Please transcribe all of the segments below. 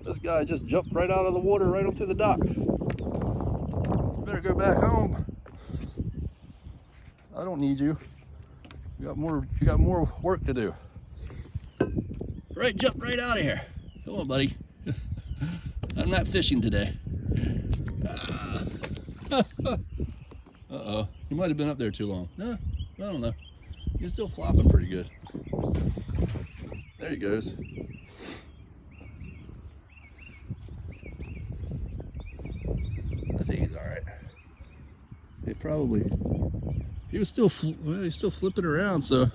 This guy just jumped right out of the water right onto the dock. Better go back home. I don't need you. You got more work to do. Right, jump right out of here. Come on, buddy. I'm not fishing today. Uh-oh. He might have been up there too long. No, I don't know. He's still flopping pretty good. There he goes. I think he's all right. He was still he's still flipping around, so it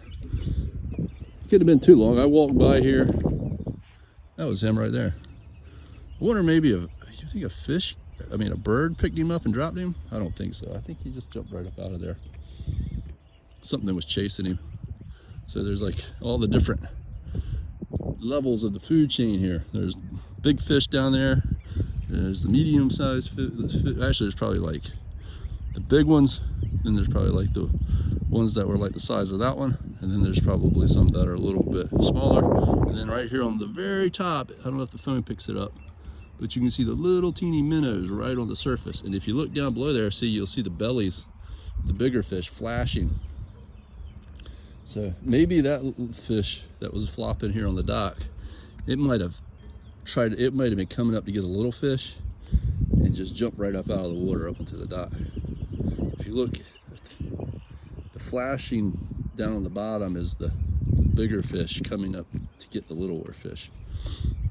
couldn't have been too long. I walked by here. That was him right there. I wonder maybe you think a bird picked him up and dropped him? I don't think so. I think he just jumped right up out of there. Something was chasing him. So there's like all the different levels of the food chain here. There's big fish down there. There's the medium-sized fish. Actually, there's probably like the big ones. Then there's probably like the ones that were like the size of that one. And then there's probably some that are a little bit smaller. And then right here on the very top, I don't know if the phone picks it up, but you can see the little teeny minnows right on the surface. And if you look down below there, you'll see the bellies of the bigger fish flashing. So maybe that fish that was flopping here on the dock, it might have been coming up to get a little fish and just jumped right up out of the water up into the dock. If you look, the flashing down on the bottom is the bigger fish coming up to get the littler fish.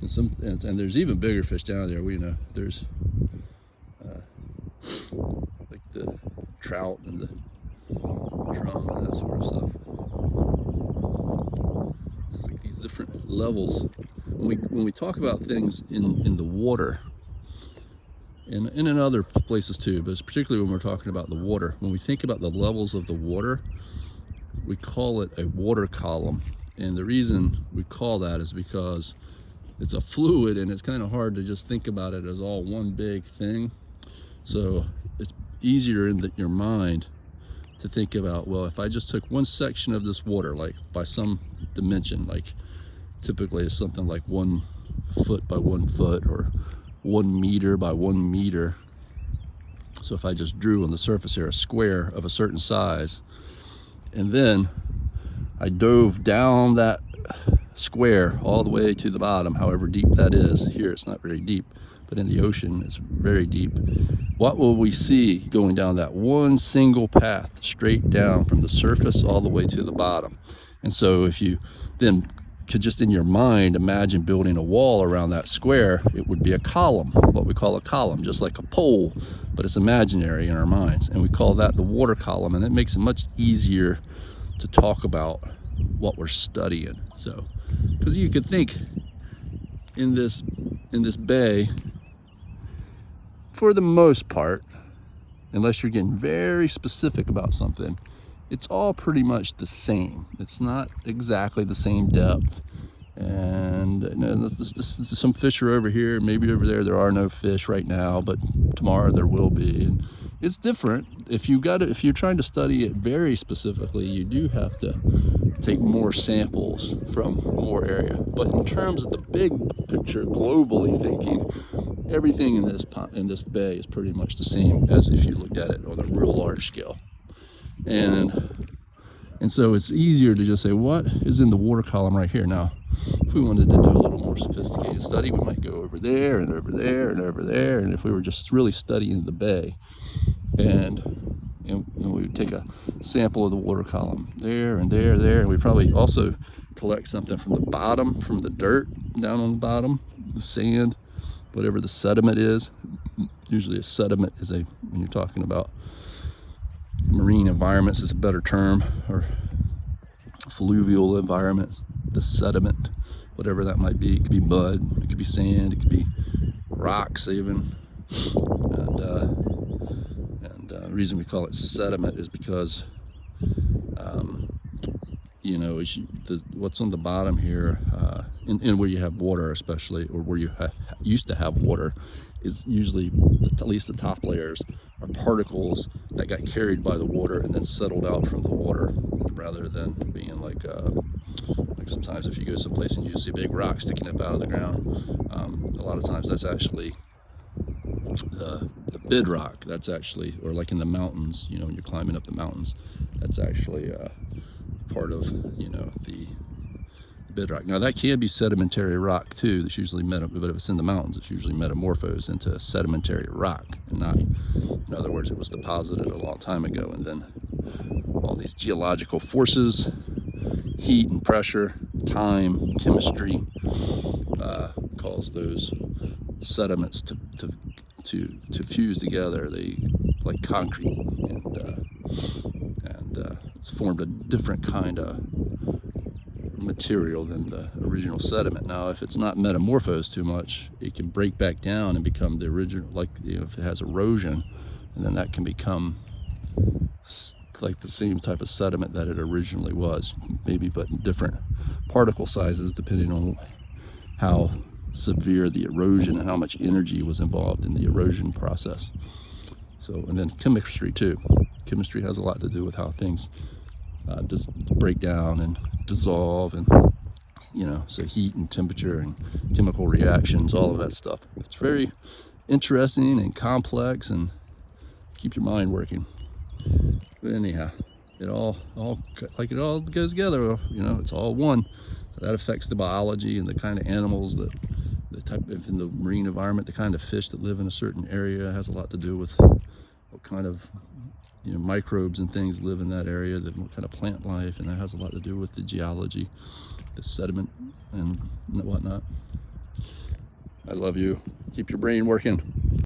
And there's even bigger fish down there. We know there's like the trout and the drum and that sort of stuff. It's like these different levels. When we talk about things in the water, and in other places too, but it's particularly when we're talking about the water, when we think about the levels of the water, we call it a water column. And the reason we call that is because it's a fluid and it's kind of hard to just think about it as all one big thing. So it's easier in your mind to think about, well, if I just took one section of this water, like by some dimension, like typically it's something like 1 foot by 1 foot or 1 meter by 1 meter. So if I just drew on the surface here a square of a certain size, and then I dove down that square all the way to the bottom, however deep that is. Here it's not very deep, but in the ocean it's very deep. What will we see going down that one single path straight down from the surface all the way to the bottom? And so if you then could just in your mind imagine building a wall around that square, it would be a column, what we call a column, just like a pole, but it's imaginary in our minds. And we call that the water column, and it makes it much easier to talk about what we're studying. So, because you could think in this bay, for the most part, unless you're getting very specific about something, it's all pretty much the same. It's not exactly the same depth. And some fish are over here, maybe over there. There are no fish right now, but tomorrow there will be. And it's different. If you're trying to study it very specifically, you do have to take more samples from more area. But in terms of the big picture, globally thinking, everything in this bay is pretty much the same as if you looked at it on a real large scale. And so it's easier to just say, what is in the water column right here? Now, if we wanted to do a little more sophisticated study, we might go over there and over there and over there. And if we were just really studying the bay, and we would take a sample of the water column there and there, and we probably also collect something from the bottom, from the dirt down on the bottom, the sand, whatever the sediment is. Usually a sediment is when you're talking about marine environments is a better term, or fluvial environments, the sediment, whatever that might be. It could be mud, it could be sand, it could be rocks even. And the reason we call it sediment is because what's on the bottom here, and where you have water especially, or where you used to have water, is usually, at least the top layers, are particles that got carried by the water and then settled out from the water, rather than being like sometimes if you go someplace and you see a big rock sticking up out of the ground. A lot lot of times that's actually the bedrock. That's actually, or like in the mountains, you know, when you're climbing up the mountains, that's actually part of, you know, the bedrock. Now that can be sedimentary rock too. That's usually but if it's in the mountains, it's usually metamorphosed into sedimentary rock, and not, in other words, it was deposited a long time ago, and then all these geological forces, heat and pressure, time, chemistry, cause those sediments to fuse together. They, like concrete, and it's formed a different kind of material than the original sediment. Now, if it's not metamorphosed too much, it can break back down and become the original, like, you know, if it has erosion, and then that can become like the same type of sediment that it originally was, maybe, but in different particle sizes depending on how severe the erosion and how much energy was involved in the erosion process. So, and then chemistry too. Chemistry has a lot to do with how things just break down and dissolve, and, you know, so heat and temperature and chemical reactions, all of that stuff. It's very interesting and complex, and keep your mind working. But anyhow, it all goes together, you know, it's all one. So that affects the biology and the kind of animals, that the type of, in the marine environment, the kind of fish that live in a certain area has a lot to do with what kind of, you know, microbes and things live in that area, what kind of plant life, and that has a lot to do with the geology, the sediment, and whatnot. I love you. Keep your brain working.